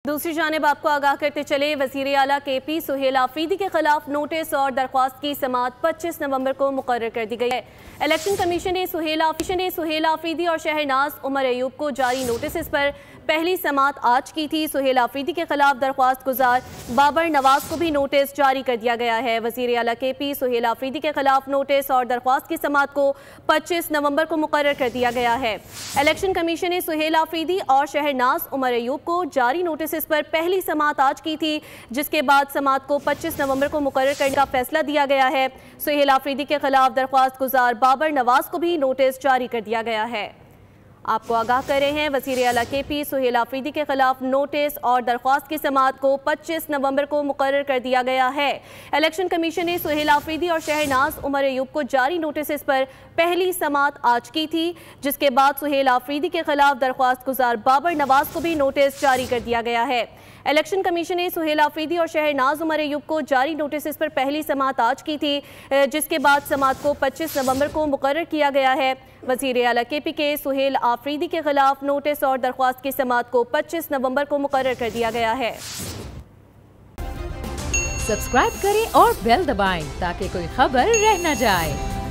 दूसरी जानिब आपको आगाह करते चले, वज़ीर आला KP सुहेल आफरीदी के खिलाफ नोटिस और दरख्वास्त की समाअत 25 नवंबर को मुकर्रर कर दी गई है। इलेक्शन कमीशन ने सुहेल आफरीदी और शहनाज उमर अयूब को जारी नोटिस पर पहली समाअत आज की थी। सुहेल आफरीदी के खिलाफ दरख्वास्त गुजार बाबर नवाज को भी नोटिस जारी कर दिया गया है। वज़ीर आला KP सुहेल आफरीदी के खिलाफ नोटिस और दरख्वास्त की समाअत को 25 नवंबर को मुकर्रर कर दिया गया है। इलेक्शन कमीशन ने सुहेल आफरीदी और शहनाज उमर अयूब को जारी नोटिस इस पर पहली समाअत आज की थी, जिसके बाद समाअत को 25 नवंबर को मुकर्रर करने का फैसला दिया गया है। सुहेल आफरीदी के खिलाफ दरख्वास्त गुजार बाबर नवाज को भी नोटिस जारी कर दिया गया है। आपको आगाह कर रहे हैं, वज़ीर आला KP सुहेल आफरीदी के खिलाफ नोटिस और दरख्वास्त की समाअत को 25 नवंबर को मुकर्रर कर दिया गया है। इलेक्शन कमीशन ने सुहेल आफरीदी और शहनाज उमर अयूब को जारी नोटिस पर पहली समाअत आज की थी, जिसके बाद सुहेल आफरीदी के खिलाफ दरख्वास्त गुजार बाबर नवाज को भी नोटिस जारी कर दिया गया है। इलेक्शन कमीशन ने सुहेल आफरीदी और शहनाज उमर अयूब को जारी नोटिस पर पहली समाअत आज की थी, जिसके बाद समाअत को 25 नवंबर को मुकर्रर किया गया है। वज़ीर आला KP के सुहेल आफरीदी के खिलाफ नोटिस और दरख्वास्त की समाअत को 25 नवंबर को मुकर्रर कर दिया गया है। सब्सक्राइब करें और बेल दबाएं ताकि कोई खबर रह न जाए।